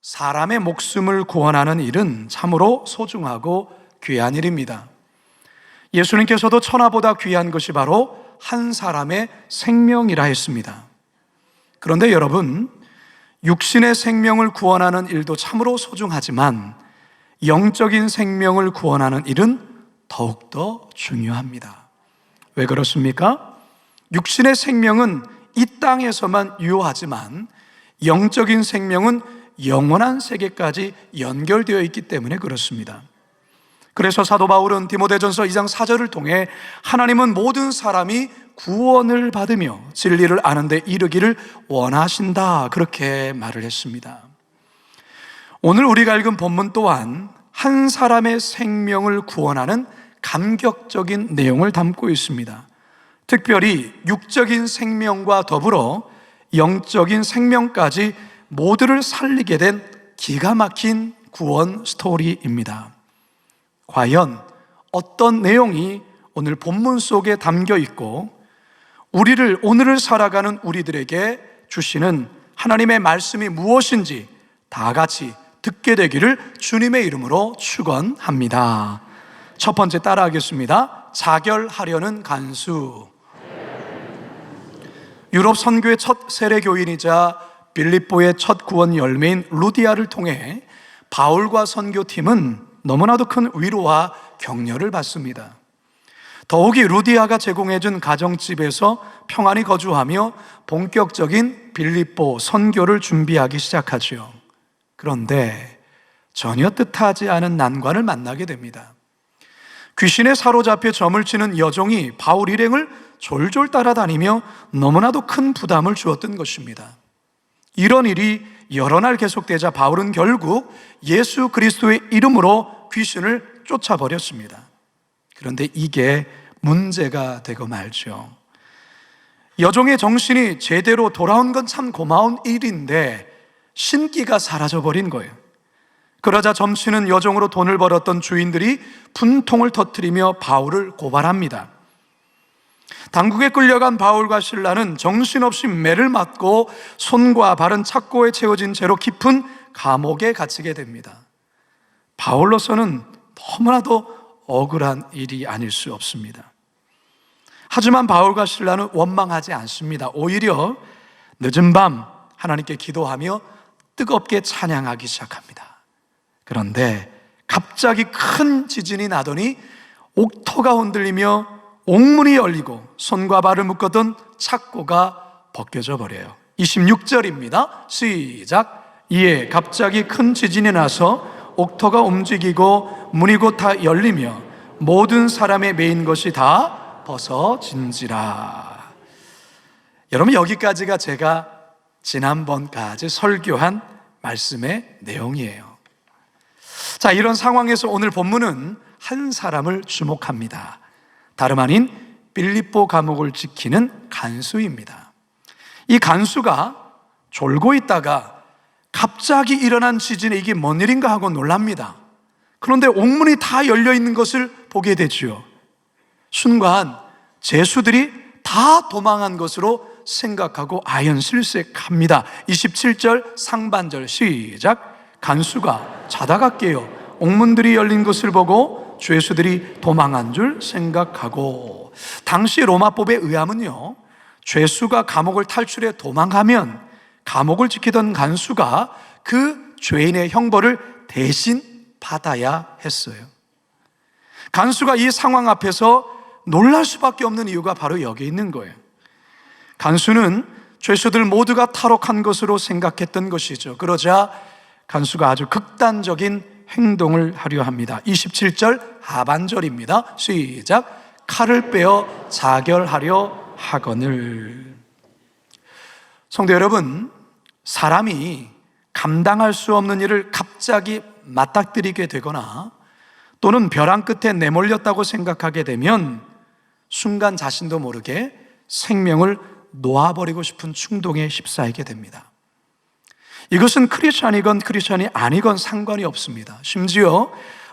사람의 목숨을 구원하는 일은 참으로 소중하고 귀한 일입니다. 예수님께서도 천하보다 귀한 것이 바로 한 사람의 생명이라 했습니다. 그런데 여러분, 육신의 생명을 구원하는 일도 참으로 소중하지만 영적인 생명을 구원하는 일은 더욱더 중요합니다. 왜 그렇습니까? 육신의 생명은 이 땅에서만 유효하지만 영적인 생명은 영원한 세계까지 연결되어 있기 때문에 그렇습니다. 그래서 사도 바울은 디모데전서 2장 4절을 통해 하나님은 모든 사람이 구원을 받으며 진리를 아는 데 이르기를 원하신다, 그렇게 말을 했습니다. 오늘 우리가 읽은 본문 또한 한 사람의 생명을 구원하는 감격적인 내용을 담고 있습니다. 특별히 육적인 생명과 더불어 영적인 생명까지 모두를 살리게 된 기가 막힌 구원 스토리입니다. 과연 어떤 내용이 오늘 본문 속에 담겨 있고 오늘을 살아가는 우리들에게 주시는 하나님의 말씀이 무엇인지 다 같이 듣게 되기를 주님의 이름으로 축원합니다. 첫 번째 따라하겠습니다. 자결하려는 간수. 유럽 선교의 첫 세례교인이자 빌립보의 첫 구원 열매인 루디아를 통해 바울과 선교팀은 너무나도 큰 위로와 격려를 받습니다. 더욱이 루디아가 제공해준 가정집에서 평안히 거주하며 본격적인 빌립보 선교를 준비하기 시작하죠. 그런데 전혀 뜻하지 않은 난관을 만나게 됩니다. 귀신에 사로잡혀 점을 치는 여종이 바울 일행을 졸졸 따라다니며 너무나도 큰 부담을 주었던 것입니다. 이런 일이 여러 날 계속되자 바울은 결국 예수 그리스도의 이름으로 귀신을 쫓아버렸습니다. 그런데 이게 문제가 되고 말죠. 여종의 정신이 제대로 돌아온 건 참 고마운 일인데 신기가 사라져버린 거예요. 그러자 점치는 여종으로 돈을 벌었던 주인들이 분통을 터뜨리며 바울을 고발합니다. 당국에 끌려간 바울과 실라는 정신없이 매를 맞고 손과 발은 착고에 채워진 채로 깊은 감옥에 갇히게 됩니다. 바울로서는 너무나도 억울한 일이 아닐 수 없습니다. 하지만 바울과 실라는 원망하지 않습니다. 오히려 늦은 밤 하나님께 기도하며 뜨겁게 찬양하기 시작합니다. 그런데 갑자기 큰 지진이 나더니 옥토가 흔들리며 옥문이 열리고 손과 발을 묶었던 착고가 벗겨져 버려요. 26절입니다. 시작. 이에 갑자기 큰 지진이 나서 옥토가 움직이고 문이 곧 다 열리며 모든 사람의 매인 것이 다 벗어진지라. 여러분, 여기까지가 제가 지난번까지 설교한 말씀의 내용이에요. 자, 이런 상황에서 오늘 본문은 한 사람을 주목합니다. 다름 아닌 빌립보 감옥을 지키는 간수입니다. 이 간수가 졸고 있다가 갑자기 일어난 지진에 이게 뭔 일인가 하고 놀랍니다. 그런데 옥문이 다 열려 있는 것을 보게 되죠. 순간 제수들이 다 도망한 것으로 생각하고 아연실색합니다. 27절 상반절 시작. 간수가 자다가 깨어 옥문들이 열린 것을 보고 죄수들이 도망한 줄 생각하고, 당시 로마법에 의하면요, 죄수가 감옥을 탈출해 도망하면 감옥을 지키던 간수가 그 죄인의 형벌을 대신 받아야 했어요. 간수가 이 상황 앞에서 놀랄 수밖에 없는 이유가 바로 여기 있는 거예요. 간수는 죄수들 모두가 탈옥한 것으로 생각했던 것이죠. 그러자 간수가 아주 극단적인 행동을 하려 합니다. 27절 하반절입니다. 시작. 칼을 빼어 자결하려 하거늘. 성도 여러분, 사람이 감당할 수 없는 일을 갑자기 맞닥뜨리게 되거나 또는 벼랑 끝에 내몰렸다고 생각하게 되면 순간 자신도 모르게 생명을 놓아버리고 싶은 충동에 휩싸이게 됩니다. 이것은 크리스찬이건 크리스찬이 아니건 상관이 없습니다. 심지어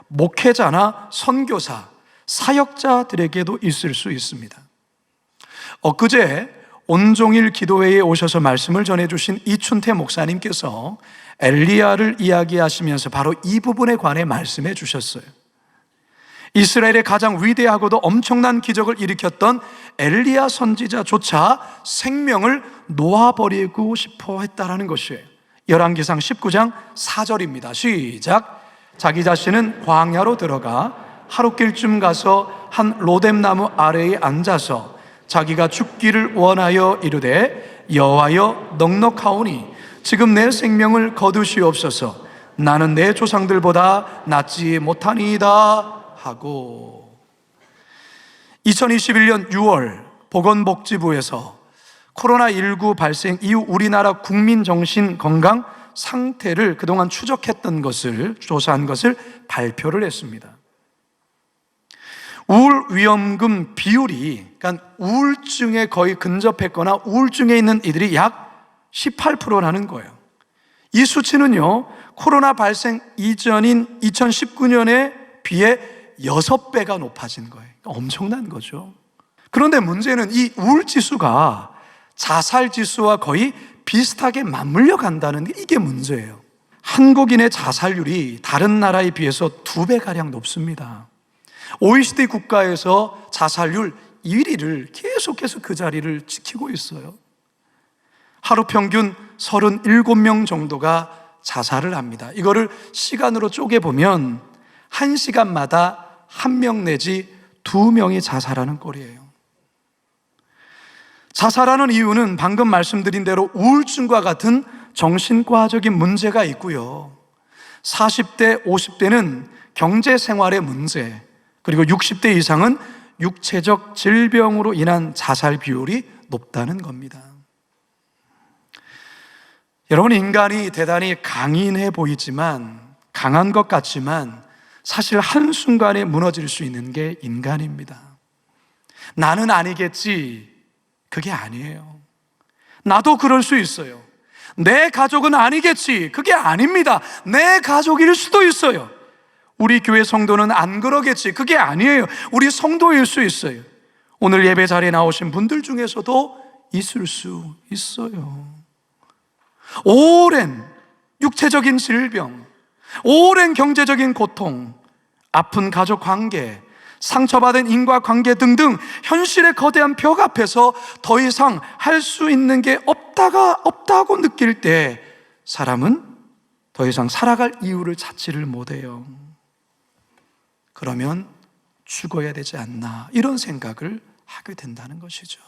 목회자나 선교사, 사역자들에게도 있을 수 있습니다. 엊그제 온종일 기도회에 오셔서 말씀을 전해주신 이춘태 목사님께서 엘리야를 이야기하시면서 바로 이 부분에 관해 말씀해 주셨어요. 이스라엘의 가장 위대하고도 엄청난 기적을 일으켰던 엘리야 선지자조차 생명을 놓아버리고 싶어 했다라는 것이에요. 열왕기상 19장 4절입니다. 시작. 자기 자신은 광야로 들어가 하룻길쯤 가서 한 로뎀나무 아래에 앉아서 자기가 죽기를 원하여 이르되 여호와여 넉넉하오니 지금 내 생명을 거두시옵소서. 나는 내 조상들보다 낫지 못하니이다 하고. 2021년 6월 보건복지부에서 코로나19 발생 이후 우리나라 국민 정신 건강 상태를 그동안 추적했던 것을, 조사한 것을 발표를 했습니다. 우울 위험군 비율이, 그러니까 우울증에 거의 근접했거나 우울증에 있는 이들이 약 18%라는 거예요. 이 수치는요, 코로나 발생 이전인 2019년에 비해 6배가 높아진 거예요. 그러니까 엄청난 거죠. 그런데 문제는 이 우울 지수가 자살 지수와 거의 비슷하게 맞물려 간다는 게 이게 문제예요. 한국인의 자살률이 다른 나라에 비해서 2배가량 높습니다. OECD 국가에서 자살률 1위를 계속해서 그 자리를 지키고 있어요. 하루 평균 37명 정도가 자살을 합니다. 이거를 시간으로 쪼개보면 1시간마다 1명 내지 2명이 자살하는 꼴이에요. 자살하는 이유는 방금 말씀드린 대로 우울증과 같은 정신과적인 문제가 있고요. 40대, 50대는 경제생활의 문제, 그리고 60대 이상은 육체적 질병으로 인한 자살 비율이 높다는 겁니다. 여러분, 인간이 대단히 강인해 보이지만, 강한 것 같지만 사실 한순간에 무너질 수 있는 게 인간입니다. 나는 아니겠지, 그게 아니에요. 나도 그럴 수 있어요. 내 가족은 아니겠지, 그게 아닙니다. 내 가족일 수도 있어요. 우리 교회 성도는 안 그러겠지, 그게 아니에요. 우리 성도일 수 있어요. 오늘 예배 자리에 나오신 분들 중에서도 있을 수 있어요. 오랜 육체적인 질병, 오랜 경제적인 고통, 아픈 가족 관계, 상처받은 인과관계 등등 현실의 거대한 벽 앞에서 더 이상 할 수 있는 게 없다고 느낄 때 사람은 더 이상 살아갈 이유를 찾지를 못해요. 그러면 죽어야 되지 않나, 이런 생각을 하게 된다는 것이죠.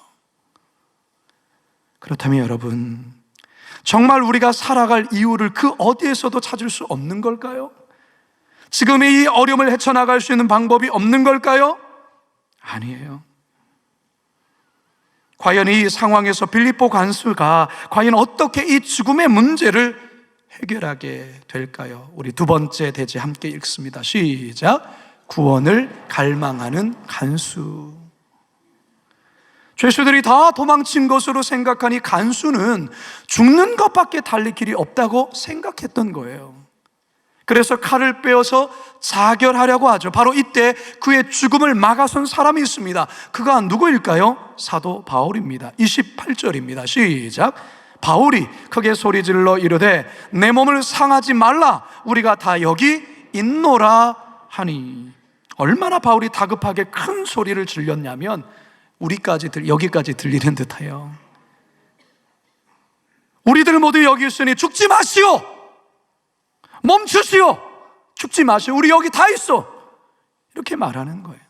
그렇다면 여러분, 정말 우리가 살아갈 이유를 그 어디에서도 찾을 수 없는 걸까요? 지금의 이 어려움을 헤쳐나갈 수 있는 방법이 없는 걸까요? 아니에요. 과연 이 상황에서 빌립보 관수가 과연 어떻게 이 죽음의 문제를 해결하게 될까요? 우리 두 번째 대제 함께 읽습니다. 시작. 구원을 갈망하는 간수. 죄수들이 다 도망친 것으로 생각하니 간수는 죽는 것밖에 달릴 길이 없다고 생각했던 거예요. 그래서 칼을 빼어서 자결하려고 하죠. 바로 이때 그의 죽음을 막아선 사람이 있습니다. 그가 누구일까요? 사도 바울입니다. 28절입니다. 시작. 바울이 크게 소리질러 이르되 내 몸을 상하지 말라, 우리가 다 여기 있노라 하니. 얼마나 바울이 다급하게 큰 소리를 질렀냐면 여기까지 들리는 듯해요. 우리들 모두 여기 있으니 죽지 마시오, 멈추시오, 죽지 마시오, 우리 여기 다 있어, 이렇게 말하는 거예요.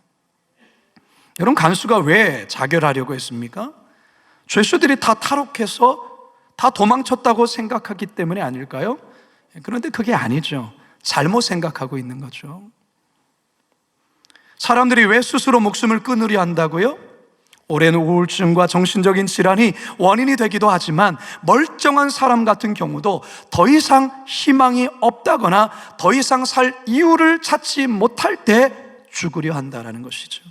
여러분, 간수가 왜 자결하려고 했습니까? 죄수들이 다 탈옥해서 다 도망쳤다고 생각하기 때문에 아닐까요? 그런데 그게 아니죠. 잘못 생각하고 있는 거죠. 사람들이 왜 스스로 목숨을 끊으려 한다고요? 오랜 우울증과 정신적인 질환이 원인이 되기도 하지만 멀쩡한 사람 같은 경우도 더 이상 희망이 없다거나 더 이상 살 이유를 찾지 못할 때 죽으려 한다는 것이죠.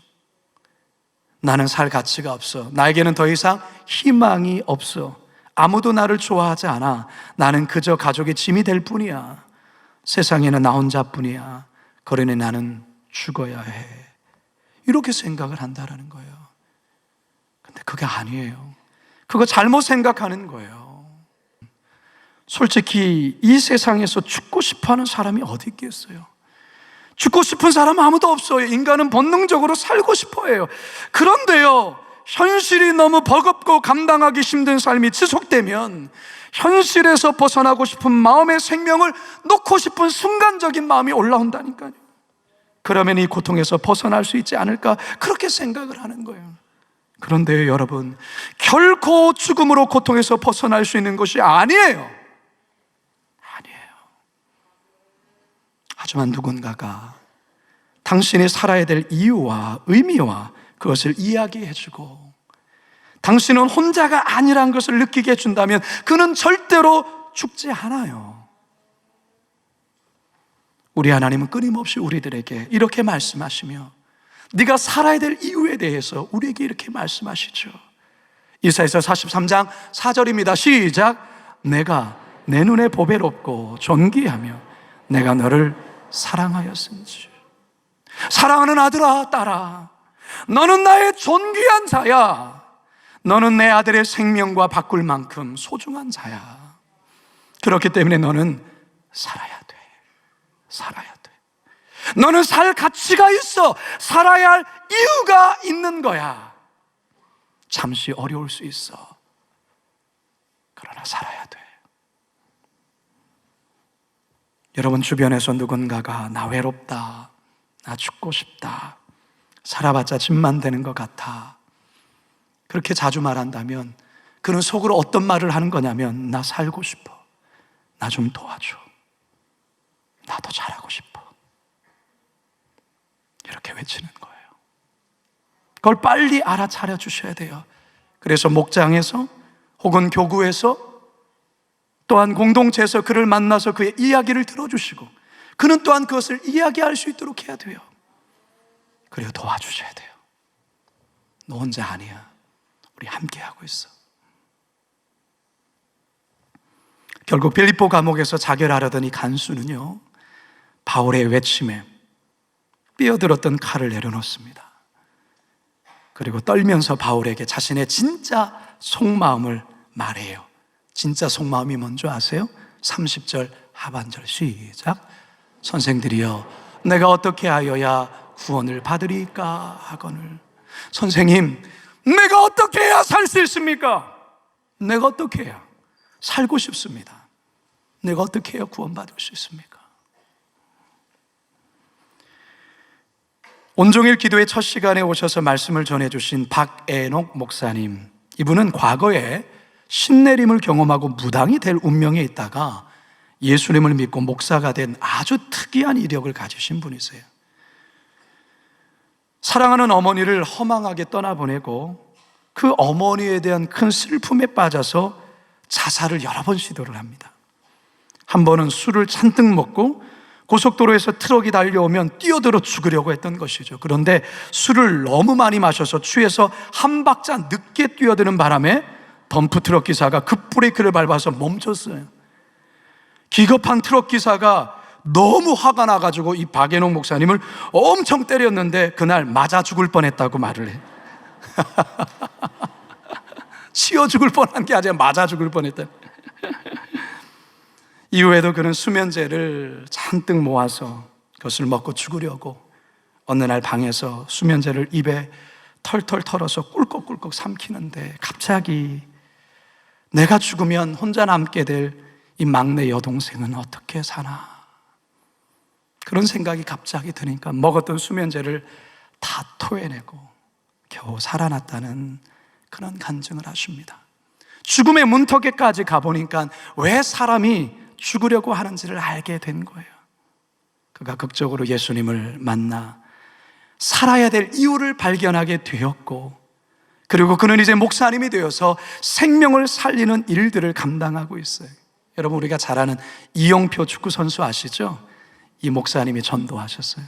나는 살 가치가 없어, 나에게는 더 이상 희망이 없어, 아무도 나를 좋아하지 않아, 나는 그저 가족의 짐이 될 뿐이야, 세상에는 나 혼자뿐이야, 그러니 나는 죽어야 해, 이렇게 생각을 한다는 거예요. 근데 그게 아니에요. 그거 잘못 생각하는 거예요. 솔직히 이 세상에서 죽고 싶어하는 사람이 어디 있겠어요? 죽고 싶은 사람은 아무도 없어요. 인간은 본능적으로 살고 싶어 해요. 그런데요, 현실이 너무 버겁고 감당하기 힘든 삶이 지속되면 현실에서 벗어나고 싶은 마음의 생명을 놓고 싶은 순간적인 마음이 올라온다니까요. 그러면 이 고통에서 벗어날 수 있지 않을까, 그렇게 생각을 하는 거예요. 그런데 여러분, 결코 죽음으로 고통에서 벗어날 수 있는 것이 아니에요. 하지만 누군가가 당신이 살아야 될 이유와 의미와 그것을 이야기해주고 당신은 혼자가 아니란 것을 느끼게 해준다면 그는 절대로 죽지 않아요. 우리 하나님은 끊임없이 우리들에게 이렇게 말씀하시며 네가 살아야 될 이유에 대해서 우리에게 이렇게 말씀하시죠. 이사야서 43장 4절입니다. 시작. 내가 내 눈에 보배롭고 존귀하며 내가 너를 사랑하였은지. 사랑하는 아들아, 딸아, 너는 나의 존귀한 자야. 너는 내 아들의 생명과 바꿀 만큼 소중한 자야. 그렇기 때문에 너는 살아야 돼. 살아야 돼. 너는 살 가치가 있어. 살아야 할 이유가 있는 거야. 잠시 어려울 수 있어. 그러나 살아야 돼. 여러분 주변에서 누군가가 나 외롭다, 나 죽고 싶다, 살아봤자 짐만 되는 것 같아, 그렇게 자주 말한다면 그는 속으로 어떤 말을 하는 거냐면 나 살고 싶어, 나 좀 도와줘, 나도 잘하고 싶어, 이렇게 외치는 거예요. 그걸 빨리 알아차려 주셔야 돼요. 그래서 목장에서 혹은 교구에서 또한 공동체에서 그를 만나서 그의 이야기를 들어주시고 그는 또한 그것을 이야기할 수 있도록 해야 돼요. 그리고 도와주셔야 돼요. 너 혼자 아니야. 우리 함께 하고 있어. 결국 빌립보 감옥에서 자결하려던 이 간수는요, 바울의 외침에 삐어들었던 칼을 내려놓습니다. 그리고 떨면서 바울에게 자신의 진짜 속마음을 말해요. 진짜 속마음이 뭔지 아세요? 30절 하반절 시작. 선생들이여, 내가 어떻게 하여야 구원을 받으리까 하거늘. 선생님, 내가 어떻게 해야 살 수 있습니까? 내가 어떻게 해야 살고 싶습니다. 내가 어떻게 해야 구원받을 수 있습니까? 온종일 기도의 첫 시간에 오셔서 말씀을 전해주신 박애녹 목사님, 이분은 과거에 신내림을 경험하고 무당이 될 운명에 있다가 예수님을 믿고 목사가 된 아주 특이한 이력을 가지신 분이세요. 사랑하는 어머니를 허망하게 떠나보내고 그 어머니에 대한 큰 슬픔에 빠져서 자살을 여러 번 시도를 합니다. 한 번은 술을 잔뜩 먹고 고속도로에서 트럭이 달려오면 뛰어들어 죽으려고 했던 것이죠. 그런데 술을 너무 많이 마셔서 취해서 한 박자 늦게 뛰어드는 바람에 덤프트럭 기사가 급브레이크를 밟아서 멈췄어요. 기겁한 트럭 기사가 너무 화가 나가지고 이 박애녹 목사님을 엄청 때렸는데 그날 맞아 죽을 뻔했다고 말을 해. 치여 죽을 뻔한 게 아니라 맞아 죽을 뻔했다. 이후에도 그는 수면제를 잔뜩 모아서 그것을 먹고 죽으려고 어느 날 방에서 수면제를 입에 털털 털어서 꿀꺽꿀꺽 삼키는데 갑자기 내가 죽으면 혼자 남게 될 이 막내 여동생은 어떻게 사나, 그런 생각이 갑자기 드니까 먹었던 수면제를 다 토해내고 겨우 살아났다는 그런 간증을 하십니다. 죽음의 문턱에까지 가보니까 왜 사람이 죽으려고 하는지를 알게 된 거예요. 그가 극적으로 예수님을 만나 살아야 될 이유를 발견하게 되었고, 그리고 그는 이제 목사님이 되어서 생명을 살리는 일들을 감당하고 있어요. 여러분, 우리가 잘 아는 이영표 축구 선수 아시죠? 이 목사님이 전도하셨어요.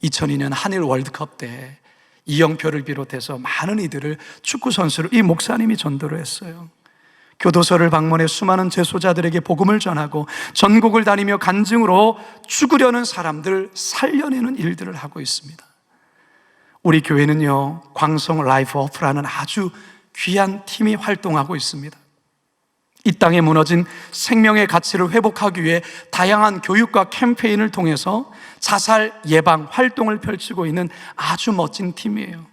2002년 한일 월드컵 때 이영표를 비롯해서 많은 이들을 축구 선수로 이 목사님이 전도를 했어요. 교도소를 방문해 수많은 재소자들에게 복음을 전하고 전국을 다니며 간증으로 죽으려는 사람들 살려내는 일들을 하고 있습니다. 우리 교회는요, 광성 라이프 오프라는 아주 귀한 팀이 활동하고 있습니다. 이 땅에 무너진 생명의 가치를 회복하기 위해 다양한 교육과 캠페인을 통해서 자살 예방 활동을 펼치고 있는 아주 멋진 팀이에요.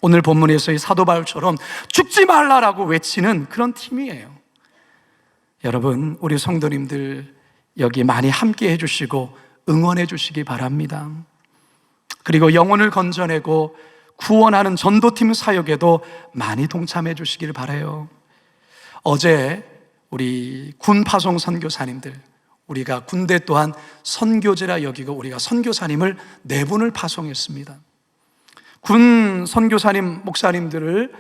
오늘 본문에서의 사도 바울처럼 죽지 말라라고 외치는 그런 팀이에요. 여러분, 우리 성도님들 여기 많이 함께 해주시고 응원해 주시기 바랍니다. 그리고 영혼을 건져내고 구원하는 전도팀 사역에도 많이 동참해 주시길 바라요. 어제 우리 군 파송 선교사님들, 우리가 군대 또한 선교제라 여기고 우리가 선교사님을 4분을 파송했습니다. 군 선교사님, 목사님들을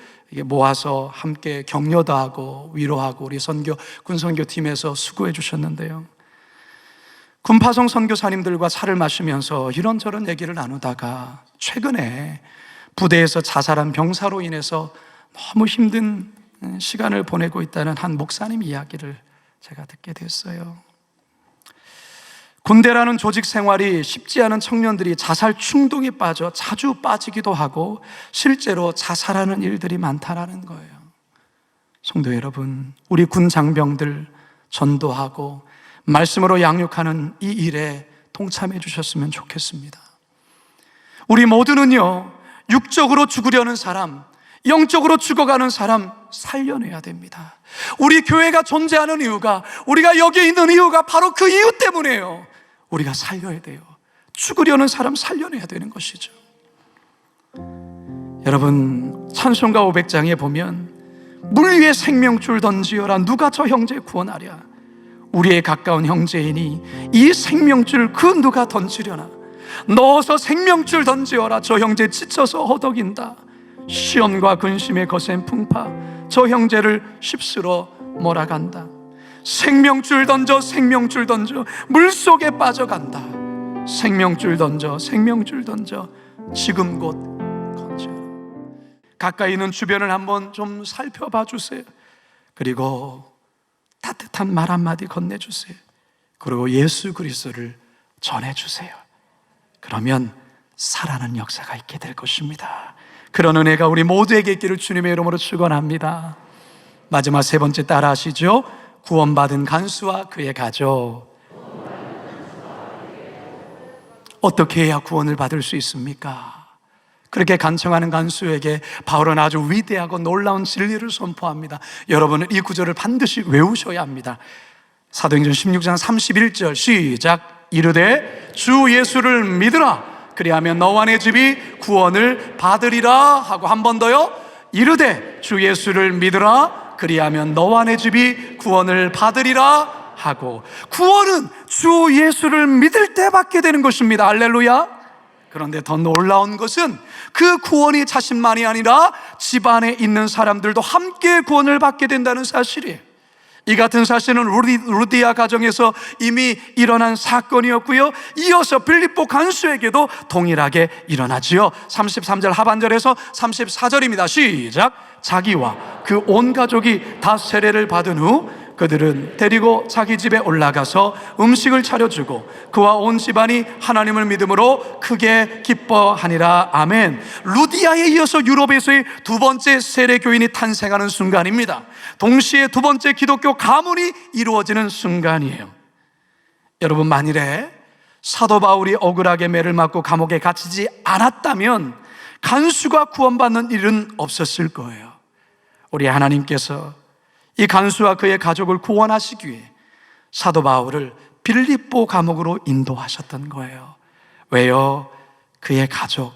모아서 함께 격려도 하고 위로하고 우리 군 선교팀에서 수고해 주셨는데요. 군 파송 선교사님들과 차를 마시면서 이런저런 얘기를 나누다가 최근에 부대에서 자살한 병사로 인해서 너무 힘든 시간을 보내고 있다는 한 목사님 이야기를 제가 듣게 됐어요. 군대라는 조직 생활이 쉽지 않은 청년들이 자살 충동에 빠져 자주 빠지기도 하고 실제로 자살하는 일들이 많다라는 거예요. 성도 여러분, 우리 군 장병들 전도하고 말씀으로 양육하는 이 일에 동참해 주셨으면 좋겠습니다. 우리 모두는요, 육적으로 죽으려는 사람, 영적으로 죽어가는 사람 살려내야 됩니다. 우리 교회가 존재하는 이유가, 우리가 여기 있는 이유가 바로 그 이유 때문이에요. 우리가 살려야 돼요. 죽으려는 사람 살려내야 되는 것이죠. 여러분, 찬송가 500장에 보면 물 위에 생명줄 던지어라, 누가 저 형제 구원하랴. 우리의 가까운 형제이니 이 생명줄 그 누가 던지려나. 넣어서 생명줄 던지어라, 저 형제 지쳐서 허덕인다. 시험과 근심의 거센 풍파, 저 형제를 휩쓸어 몰아간다. 생명줄 던져, 생명줄 던져, 물속에 빠져간다. 생명줄 던져, 생명줄 던져, 지금 곧 건져. 가까이 있는 주변을 한번 좀 살펴봐 주세요. 그리고 따뜻한 말 한마디 건네주세요. 그리고 예수 그리스도를 전해주세요. 그러면 살아나는 역사가 있게 될 것입니다. 그런 은혜가 우리 모두에게 있기를 주님의 이름으로 축원합니다. 마지막 3번째 따라 하시죠. 구원받은 간수와 그의 가족. 어떻게 해야 구원을 받을 수 있습니까? 그렇게 간청하는 간수에게 바울은 아주 위대하고 놀라운 진리를 선포합니다. 여러분은 이 구절을 반드시 외우셔야 합니다. 사도행전 16장 31절 시작. 이르되 주 예수를 믿으라, 그리하면 너와 내 집이 구원을 받으리라 하고, 한 번 더요. 이르되 주 예수를 믿으라, 그리하면 너와 내 집이 구원을 받으리라 하고, 구원은 주 예수를 믿을 때 받게 되는 것입니다. 할렐루야. 그런데 더 놀라운 것은 그 구원이 자신만이 아니라 집안에 있는 사람들도 함께 구원을 받게 된다는 사실이에요. 이 같은 사실은 루디아 가정에서 이미 일어난 사건이었고요, 이어서 빌립보 간수에게도 동일하게 일어나지요. 33절 하반절에서 34절입니다. 시작. 자기와 그 온 가족이 다 세례를 받은 후 그들은 데리고 자기 집에 올라가서 음식을 차려주고 그와 온 집안이 하나님을 믿음으로 크게 기뻐하니라. 아멘. 루디아에 이어서 유럽에서의 2번째 세례교인이 탄생하는 순간입니다. 동시에 2번째 기독교 가문이 이루어지는 순간이에요. 여러분, 만일에 사도 바울이 억울하게 매를 맞고 감옥에 갇히지 않았다면 간수가 구원받는 일은 없었을 거예요. 우리 하나님께서 이 간수와 그의 가족을 구원하시기 위해 사도 바울을 빌립보 감옥으로 인도하셨던 거예요. 왜요? 그의 가족,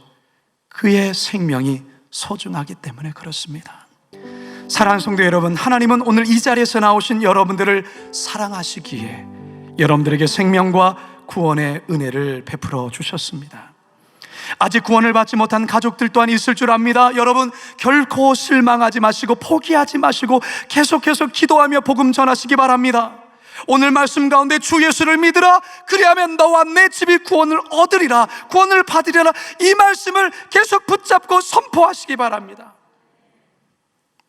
그의 생명이 소중하기 때문에 그렇습니다. 사랑하는 성도 여러분, 하나님은 오늘 이 자리에서 나오신 여러분들을 사랑하시기에 여러분들에게 생명과 구원의 은혜를 베풀어 주셨습니다. 아직 구원을 받지 못한 가족들 또한 있을 줄 압니다. 여러분, 결코 실망하지 마시고 포기하지 마시고 계속해서 기도하며 복음 전하시기 바랍니다. 오늘 말씀 가운데 주 예수를 믿으라, 그리하면 너와 내 집이 구원을 얻으리라, 구원을 받으리라, 이 말씀을 계속 붙잡고 선포하시기 바랍니다.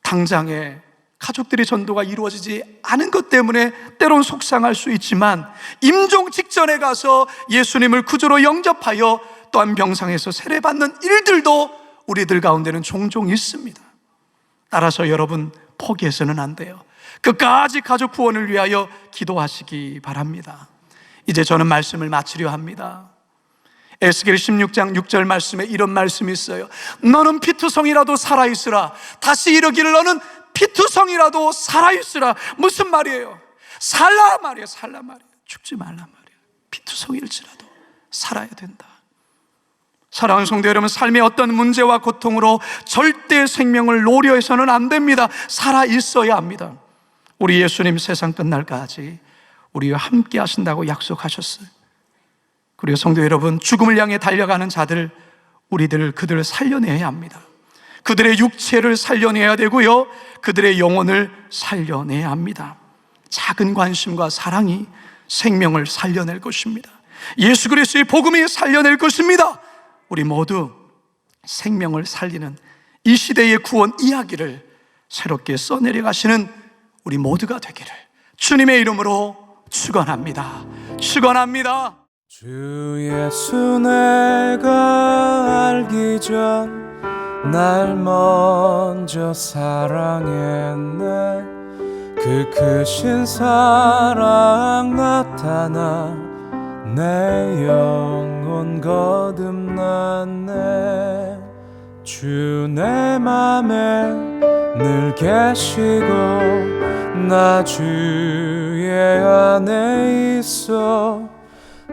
당장에 가족들의 전도가 이루어지지 않은 것 때문에 때론 속상할 수 있지만 임종 직전에 가서 예수님을 구주로 영접하여 또한 병상에서 세례받는 일들도 우리들 가운데는 종종 있습니다. 따라서 여러분 포기해서는 안 돼요. 끝까지 가족 구원을 위하여 기도하시기 바랍니다. 이제 저는 말씀을 마치려 합니다. 에스겔 16장 6절 말씀에 이런 말씀이 있어요. 너는 피투성이라도 살아있으라. 다시 이르기를 너는 피투성이라도 살아있으라. 무슨 말이에요? 살라 말이에요. 살라 말이에요. 죽지 말라 말이에요. 피투성일지라도 살아야 된다. 사랑하는 성도 여러분, 삶의 어떤 문제와 고통으로 절대 생명을 노려해서는 안 됩니다. 살아있어야 합니다. 우리 예수님 세상 끝날까지 우리와 함께 하신다고 약속하셨어요. 그리고 성도 여러분, 죽음을 향해 달려가는 자들, 그들을 살려내야 합니다. 그들의 육체를 살려내야 되고요, 그들의 영혼을 살려내야 합니다. 작은 관심과 사랑이 생명을 살려낼 것입니다. 예수 그리스도의 복음이 살려낼 것입니다. 우리 모두 생명을 살리는 이 시대의 구원 이야기를 새롭게 써내려 가시는 우리 모두가 되기를 주님의 이름으로 축원합니다. 축원합니다. 주 예수 내가 알기 전 날 먼저 사랑했네. 그 크신 사랑 나타나 내 영혼 거듭났네. 주 내 맘에 늘 계시고 나 주의 안에 있어.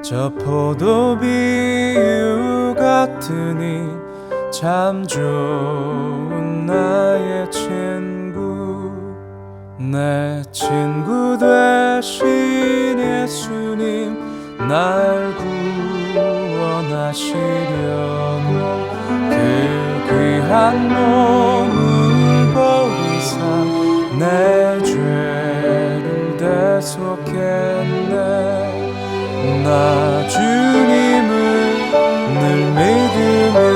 저 포도비유 같으니 참 좋은 나의 친구. 내 친구 되신 예수님 날 구원하시려고 그 귀한 몸을 버리사 내 죄를 대속했네. 나 주님을 늘 믿으며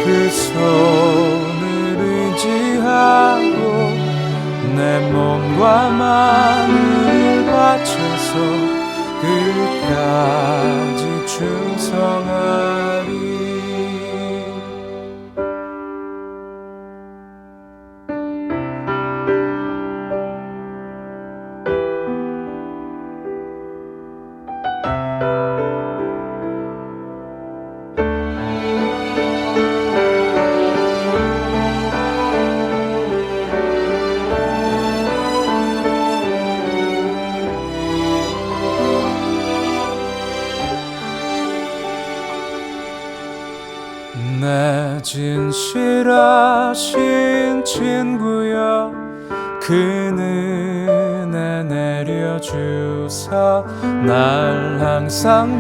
그 손을 의지하고 내 몸과 마음을 바쳐서 끝까지 충성하리. 내 진실하신 친구여 그 은혜 내려주사 날 항상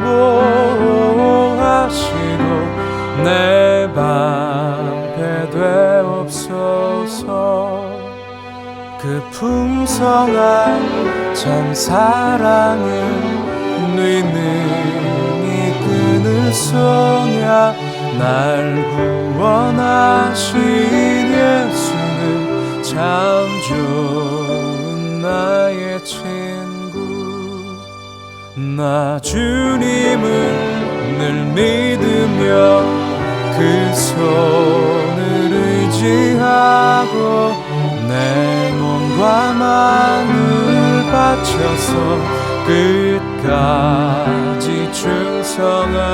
보호하시고 내 방패 되옵소서. 그 풍성한 참 사랑은 네 능히 끈을 쏘냐. 날 구원하신 예수는 참 좋은 나의 친구. 나 주님을 늘 믿으며 그 손을 의지하고 내 몸과 마음을 바쳐서 끝까지 충성하